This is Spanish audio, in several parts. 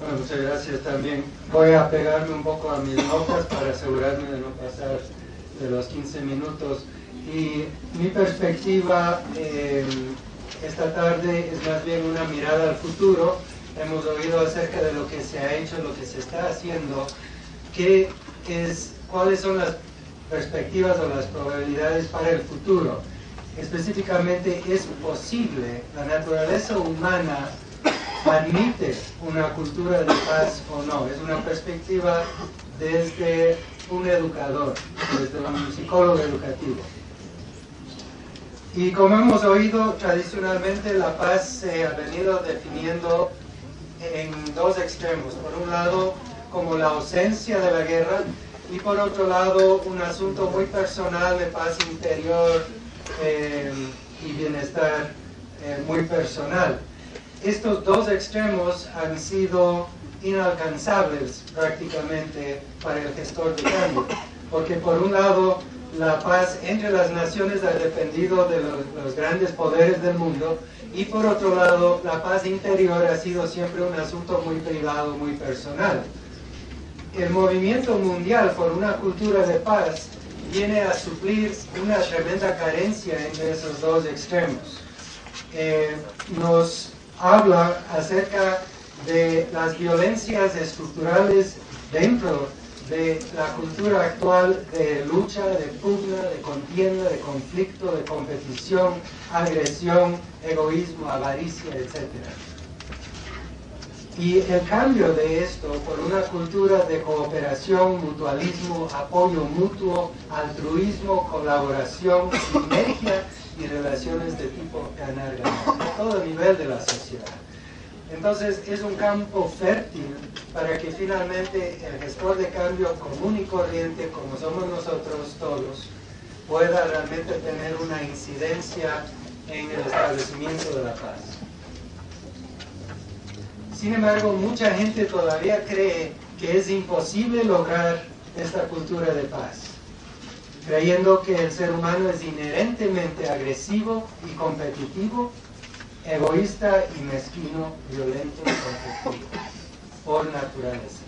Bueno, muchas gracias también. Voy a pegarme un poco a mis notas para asegurarme de no pasar de los 15 minutos. Y mi perspectiva esta tarde es más bien una mirada al futuro. Hemos oído acerca de lo que se ha hecho, lo que se está haciendo, cuáles son las perspectivas o las probabilidades para el futuro. Específicamente, ¿es posible? ¿La naturaleza humana admite una cultura de paz o no? Es una perspectiva desde un educador, desde un psicólogo educativo. Y como hemos oído, tradicionalmente la paz se ha venido definiendo en dos extremos. Por un lado, como la ausencia de la guerra, y por otro lado, un asunto muy personal de paz interior y bienestar muy personal. Estos dos extremos han sido inalcanzables prácticamente para el gestor de cambio, porque por un lado la paz entre las naciones ha dependido de los grandes poderes del mundo, y por otro lado la paz interior ha sido siempre un asunto muy privado, muy personal. El movimiento mundial por una cultura de paz viene a suplir una tremenda carencia entre esos dos extremos. Nos habla acerca de las violencias estructurales dentro de la cultura actual de lucha, de pugna, de contienda, de conflicto, de competición, agresión, egoísmo, avaricia, etc. Y el cambio de esto por una cultura de cooperación, mutualismo, apoyo mutuo, altruismo, colaboración, sinergia y relaciones de tipo ganar-ganar, a todo nivel de la sociedad. Entonces es un campo fértil para que finalmente el gestor de cambio común y corriente, como somos nosotros todos, pueda realmente tener una incidencia en el establecimiento de la paz. Sin embargo, mucha gente todavía cree que es imposible lograr esta cultura de paz, creyendo que el ser humano es inherentemente agresivo y competitivo, egoísta y mezquino, violento y conflictivo, por naturaleza.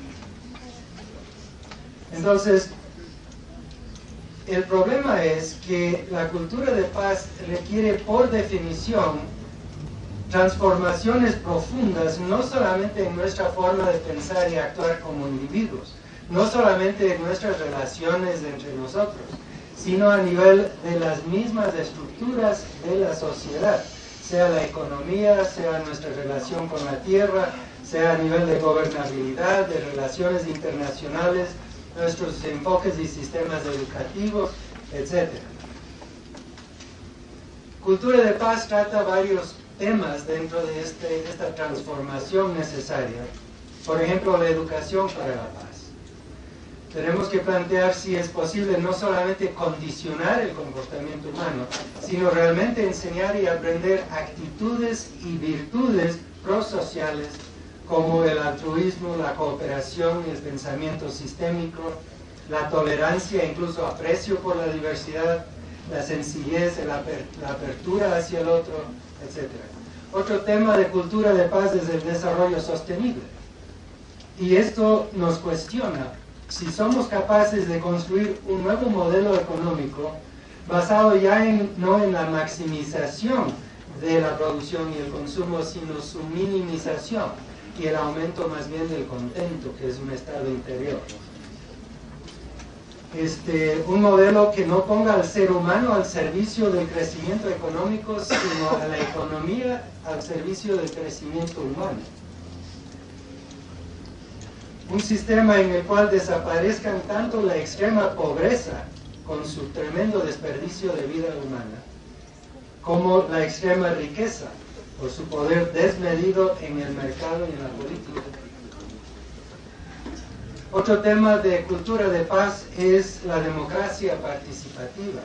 Entonces, el problema es que la cultura de paz requiere por definición transformaciones profundas, no solamente en nuestra forma de pensar y actuar como individuos, no solamente en nuestras relaciones entre nosotros, sino a nivel de las mismas estructuras de la sociedad, sea la economía, sea nuestra relación con la tierra, sea a nivel de gobernabilidad, de relaciones internacionales, nuestros enfoques y sistemas educativos, etc. Cultura de paz trata varios temas dentro de esta transformación necesaria. Por ejemplo, la educación para la paz. Tenemos que plantear si es posible no solamente condicionar el comportamiento humano, sino realmente enseñar y aprender actitudes y virtudes prosociales como el altruismo, la cooperación, el pensamiento sistémico, la tolerancia, incluso aprecio por la diversidad, la sencillez, la apertura hacia el otro, etc. Otro tema de cultura de paz es el desarrollo sostenible. Y esto nos cuestiona si somos capaces de construir un nuevo modelo económico basado ya no en la maximización de la producción y el consumo, sino su minimización y el aumento más bien del contento, que es un estado interior. Un modelo que no ponga al ser humano al servicio del crecimiento económico, sino a la economía al servicio del crecimiento humano. Un sistema en el cual desaparezcan tanto la extrema pobreza con su tremendo desperdicio de vida humana, como la extrema riqueza por su poder desmedido en el mercado y en la política. Otro tema de cultura de paz es la democracia participativa.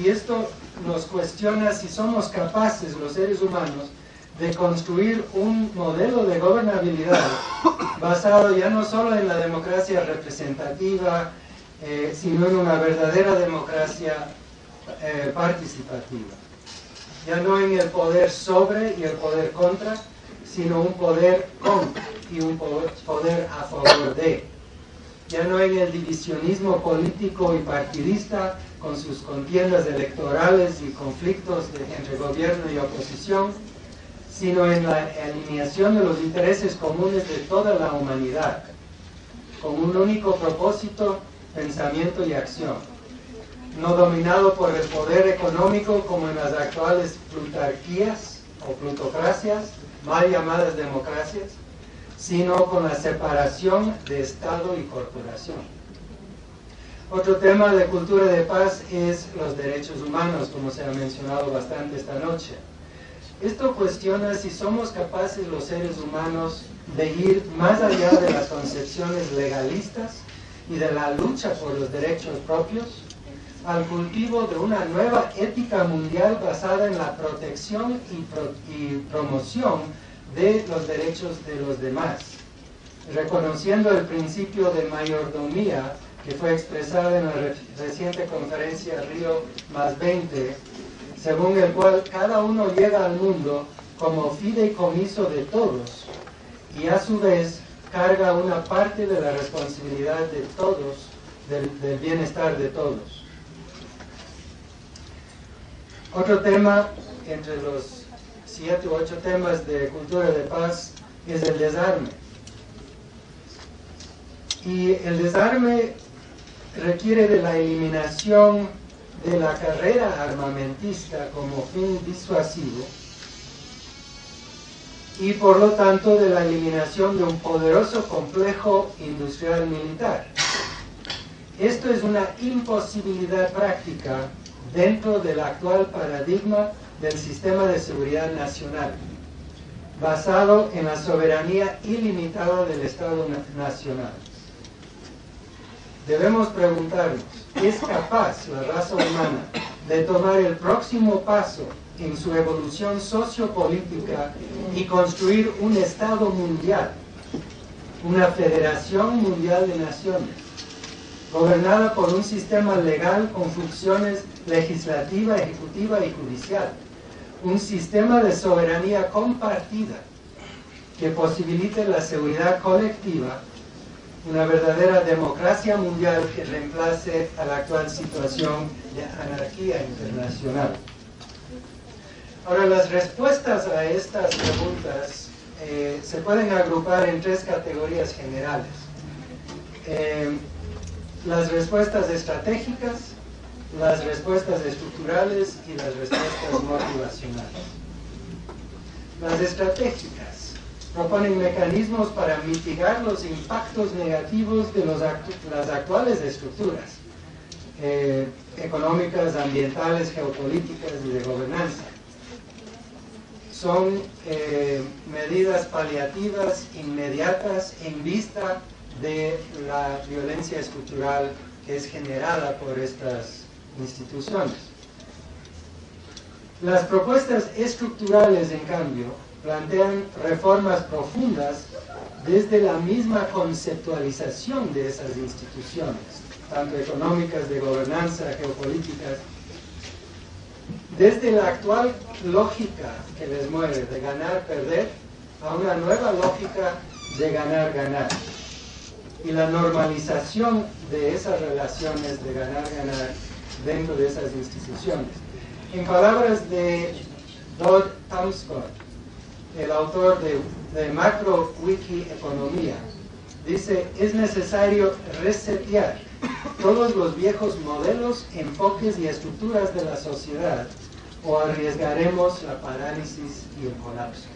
Y esto nos cuestiona si somos capaces, los seres humanos, de construir un modelo de gobernabilidad basado ya no solo en la democracia representativa, sino en una verdadera democracia participativa. Ya no en el poder sobre y el poder contra, sino un poder con y un poder a favor de. Ya no en el divisionismo político y partidista con sus contiendas electorales y conflictos entre gobierno y oposición, sino en la alineación de los intereses comunes de toda la humanidad, con un único propósito, pensamiento y acción, no dominado por el poder económico como en las actuales plutarquías o plutocracias, mal llamadas democracias, sino con la separación de Estado y corporación. Otro tema de cultura de paz es los derechos humanos, como se ha mencionado bastante esta noche. Esto cuestiona si somos capaces los seres humanos de ir más allá de las concepciones legalistas y de la lucha por los derechos propios, al cultivo de una nueva ética mundial basada en la protección y promoción de los derechos de los demás, reconociendo el principio de mayordomía que fue expresado en la reciente conferencia Río +20, según el cual cada uno llega al mundo como fideicomiso de todos y a su vez carga una parte de la responsabilidad de todos, del bienestar de todos. Otro tema, entre los 7 u 8 temas de cultura de paz, es el desarme. Y el desarme requiere de la eliminación de la carrera armamentista como fin disuasivo y por lo tanto de la eliminación de un poderoso complejo industrial militar. Esto es una imposibilidad práctica dentro del actual paradigma del sistema de seguridad nacional, basado en la soberanía ilimitada del Estado nacional. Debemos preguntarnos, ¿es capaz la raza humana de tomar el próximo paso en su evolución sociopolítica y construir un Estado mundial, una federación mundial de naciones, gobernada por un sistema legal con funciones legislativa, ejecutiva y judicial, un sistema de soberanía compartida que posibilite la seguridad colectiva, una verdadera democracia mundial que reemplace a la actual situación de anarquía internacional? Ahora, las respuestas a estas preguntas se pueden agrupar en 3 categorías generales. Las respuestas estratégicas, las respuestas estructurales y las respuestas motivacionales. Las estratégicas proponen mecanismos para mitigar los impactos negativos de las actuales estructuras económicas, ambientales, geopolíticas y de gobernanza. Son medidas paliativas inmediatas en vista de la violencia estructural que es generada por estas instituciones. Las propuestas estructurales, en cambio, plantean reformas profundas desde la misma conceptualización de esas instituciones, tanto económicas, de gobernanza, geopolíticas, desde la actual lógica que les mueve de ganar-perder a una nueva lógica de ganar-ganar. Y la normalización de esas relaciones de ganar-ganar dentro de esas instituciones. En palabras de Dodd Tamscott, el autor de Macro Wiki Economía, dice: es necesario resetear todos los viejos modelos, enfoques y estructuras de la sociedad, o arriesgaremos la parálisis y el colapso.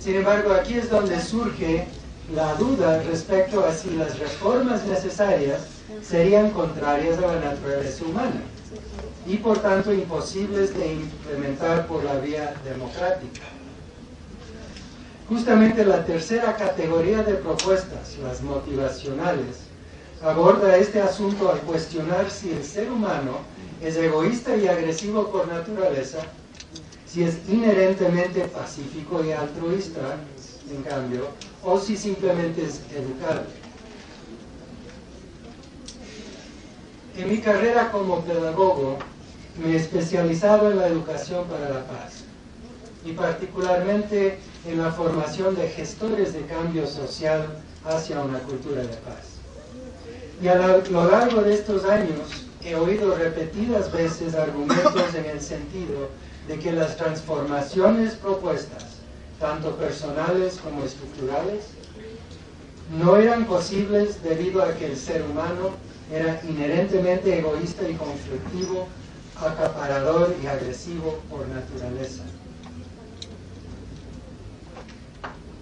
Sin embargo, aquí es donde surge la duda respecto a si las reformas necesarias serían contrarias a la naturaleza humana y por tanto imposibles de implementar por la vía democrática. Justamente la tercera categoría de propuestas, las motivacionales, aborda este asunto al cuestionar si el ser humano es egoísta y agresivo por naturaleza, si es inherentemente pacífico y altruista, en cambio, o si simplemente es educable. En mi carrera como pedagogo me he especializado en la educación para la paz y particularmente en la formación de gestores de cambio social hacia una cultura de paz. Y a lo largo de estos años he oído repetidas veces argumentos en el sentido de que las transformaciones propuestas, tanto personales como estructurales, no eran posibles debido a que el ser humano era inherentemente egoísta y conflictivo, acaparador y agresivo por naturaleza.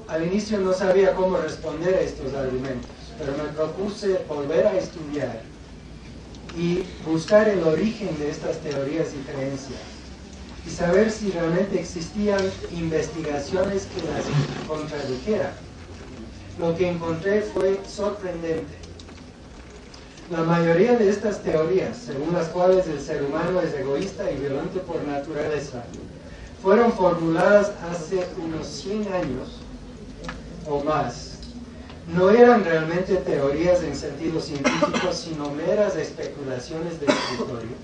Al inicio no sabía cómo responder a estos argumentos, pero me propuse volver a estudiar y buscar el origen de estas teorías y creencias y saber si realmente existían investigaciones que las contradijeran. Lo que encontré fue sorprendente. La mayoría de estas teorías, según las cuales el ser humano es egoísta y violento por naturaleza, fueron formuladas hace unos 100 años o más. No eran realmente teorías en sentido científico, sino meras especulaciones de escritorio.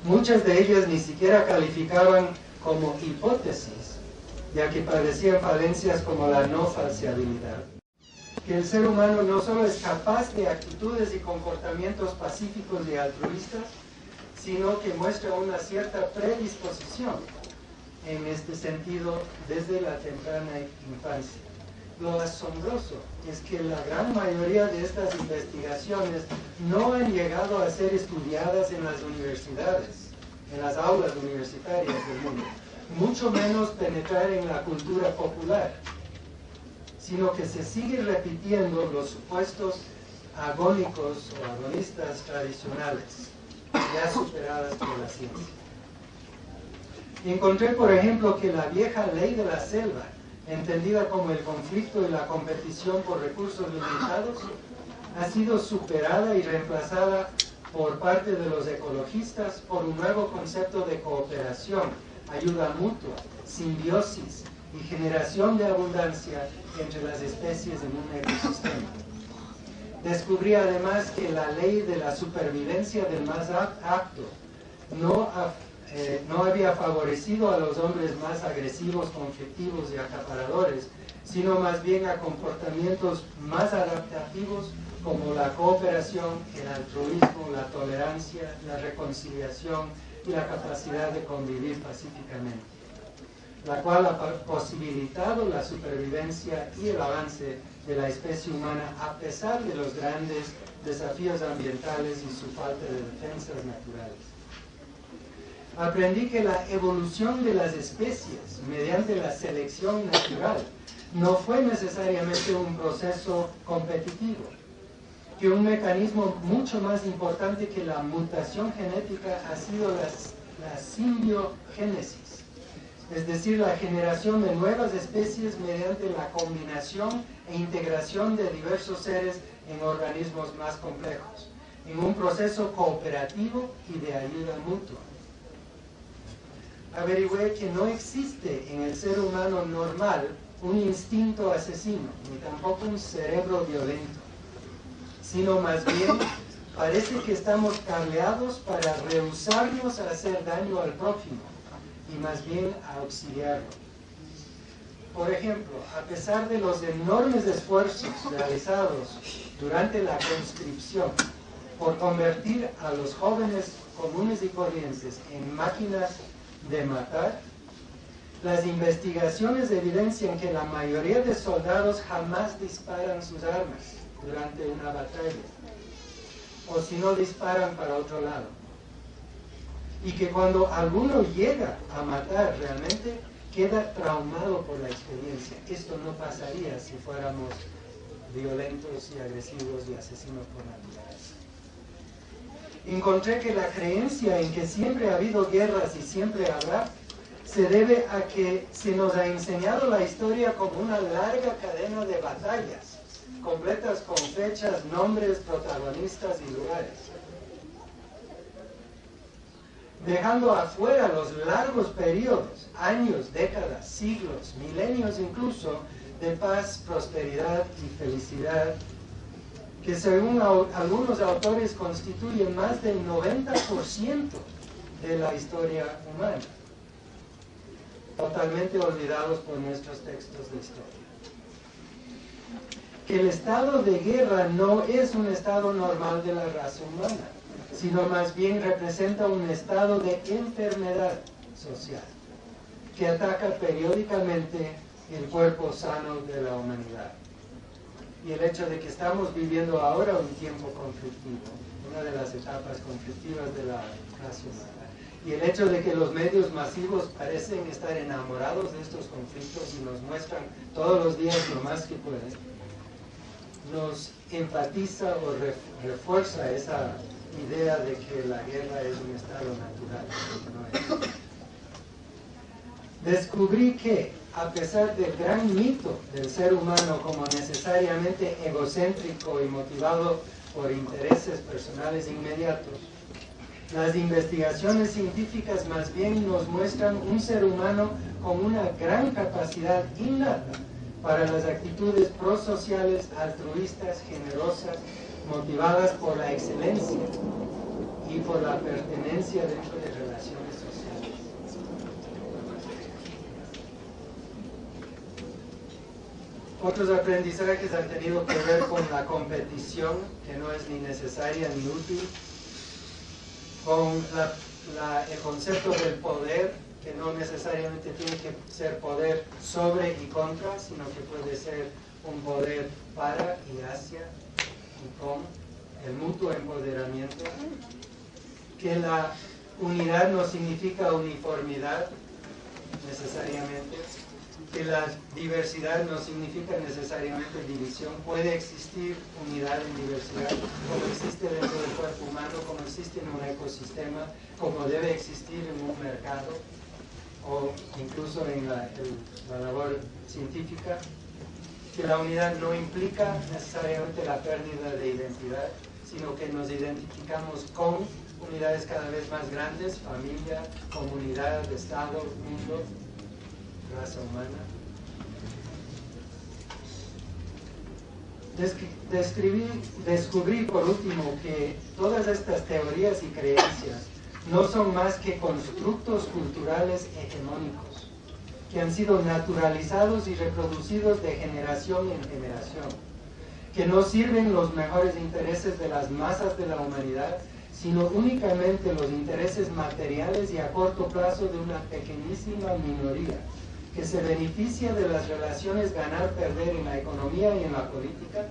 Muchas de ellas ni siquiera calificaban como hipótesis, ya que padecían falencias como la no falseabilidad. Que el ser humano no solo es capaz de actitudes y comportamientos pacíficos y altruistas, sino que muestra una cierta predisposición en este sentido desde la temprana infancia. Lo asombroso es que la gran mayoría de estas investigaciones no han llegado a ser estudiadas en las universidades, en las aulas universitarias del mundo, mucho menos penetrar en la cultura popular, sino que se sigue repitiendo los supuestos agónicos o agonistas tradicionales, ya superadas por la ciencia. Encontré, por ejemplo, que la vieja ley de la selva, entendida como el conflicto y la competición por recursos limitados, ha sido superada y reemplazada por parte de los ecologistas por un nuevo concepto de cooperación, ayuda mutua, simbiosis y generación de abundancia entre las especies en un ecosistema. Descubrí además que la ley de la supervivencia del más apto no había favorecido a los hombres más agresivos, conflictivos y acaparadores, sino más bien a comportamientos más adaptativos como la cooperación, el altruismo, la tolerancia, la reconciliación y la capacidad de convivir pacíficamente, la cual ha posibilitado la supervivencia y el avance de la especie humana a pesar de los grandes desafíos ambientales y su falta de defensas naturales. Aprendí que la evolución de las especies mediante la selección natural no fue necesariamente un proceso competitivo, que un mecanismo mucho más importante que la mutación genética ha sido la simbiogénesis, es decir, la generación de nuevas especies mediante la combinación e integración de diversos seres en organismos más complejos, en un proceso cooperativo y de ayuda mutua. Averigüé que no existe en el ser humano normal un instinto asesino, ni tampoco un cerebro violento, sino más bien parece que estamos cableados para rehusarnos a hacer daño al prójimo y más bien a auxiliarlo. Por ejemplo, a pesar de los enormes esfuerzos realizados durante la conscripción por convertir a los jóvenes comunes y corrientes en máquinas de matar, las investigaciones evidencian que la mayoría de soldados jamás disparan sus armas durante una batalla, o si no disparan para otro lado, y que cuando alguno llega a matar realmente queda traumado por la experiencia. Esto no pasaría si fuéramos violentos y agresivos y asesinos por naturaleza. Encontré que la creencia en que siempre ha habido guerras y siempre habrá se debe a que se nos ha enseñado la historia como una larga cadena de batallas, completas con fechas, nombres, protagonistas y lugares, dejando afuera los largos periodos, años, décadas, siglos, milenios incluso, de paz, prosperidad y felicidad, que según algunos autores constituyen más del 90% de la historia humana. totalmente olvidados por nuestros textos de historia. Que el estado de guerra no es un estado normal de la raza humana, sino más bien representa un estado de enfermedad social que ataca periódicamente el cuerpo sano de la humanidad. Y el hecho de que estamos viviendo ahora un tiempo conflictivo, una de las etapas conflictivas de la raza humana, y el hecho de que los medios masivos parecen estar enamorados de estos conflictos y nos muestran todos los días lo más que pueden, nos enfatiza o refuerza esa idea de que la guerra es un estado natural. No es. Descubrí que, a pesar del gran mito del ser humano como necesariamente egocéntrico y motivado por intereses personales inmediatos, las investigaciones científicas más bien nos muestran un ser humano con una gran capacidad innata para las actitudes prosociales, altruistas, generosas, motivadas por la excelencia y por la pertenencia dentro de relaciones sociales. Otros aprendizajes han tenido que ver con la competición, que no es ni necesaria ni útil, con el concepto del poder, que no necesariamente tiene que ser poder sobre y contra, sino que puede ser un poder para y hacia y con el mutuo empoderamiento, que la unidad no significa uniformidad necesariamente, que la diversidad no significa necesariamente división. Puede existir unidad en diversidad, como existe dentro del cuerpo humano, como existe en un ecosistema, como debe existir en un mercado, o incluso en la labor científica. Que la unidad no implica necesariamente la pérdida de identidad, sino que nos identificamos con unidades cada vez más grandes, familia, comunidad, estado, mundo, raza humana. Descubrí por último que todas estas teorías y creencias no son más que constructos culturales hegemónicos que han sido naturalizados y reproducidos de generación en generación, que no sirven los mejores intereses de las masas de la humanidad, sino únicamente los intereses materiales y a corto plazo de una pequeñísima minoría que se beneficia de las relaciones ganar-perder en la economía y en la política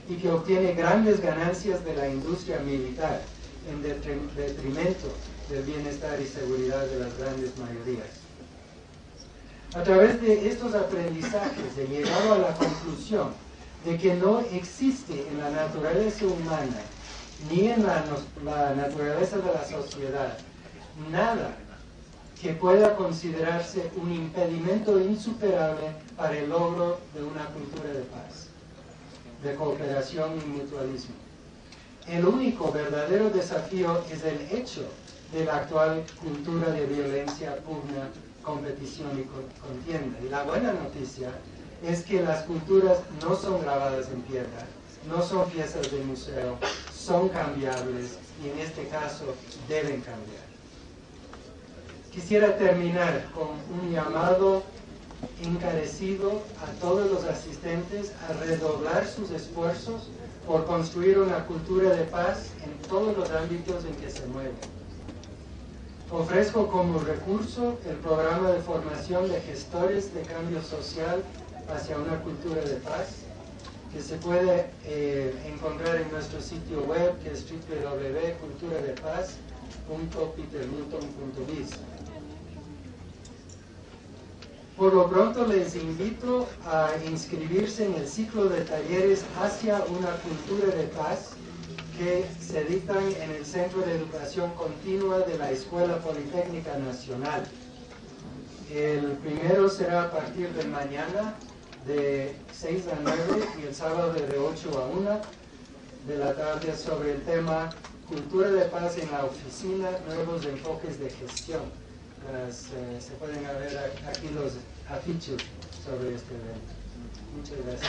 y que obtiene grandes ganancias de la industria militar en detrimento del bienestar y seguridad de las grandes mayorías. A través de estos aprendizajes he llegado a la conclusión de que no existe en la naturaleza humana ni en la naturaleza de la sociedad nada que pueda considerarse un impedimento insuperable para el logro de una cultura de paz, de cooperación y mutualismo. El único verdadero desafío es el hecho de la actual cultura de violencia, pugna, competición y contienda. Y la buena noticia es que las culturas no son grabadas en piedra, no son piezas de museo, son cambiables y en este caso deben cambiar. Quisiera terminar con un llamado encarecido a todos los asistentes a redoblar sus esfuerzos por construir una cultura de paz en todos los ámbitos en que se mueven. Ofrezco como recurso el programa de formación de gestores de cambio social hacia una cultura de paz, que se puede encontrar en nuestro sitio web, que es www.culturadepaz.petermilton.biz. Por lo pronto les invito a inscribirse en el ciclo de talleres hacia una cultura de paz que se dictan en el Centro de Educación Continua de la Escuela Politécnica Nacional. El primero será a partir de mañana de 6 a 9 y el sábado de 8 a 1 de la tarde sobre el tema Cultura de Paz en la Oficina, Nuevos Enfoques de Gestión. Se pueden ver aquí los afiches sobre este evento. Muchas gracias.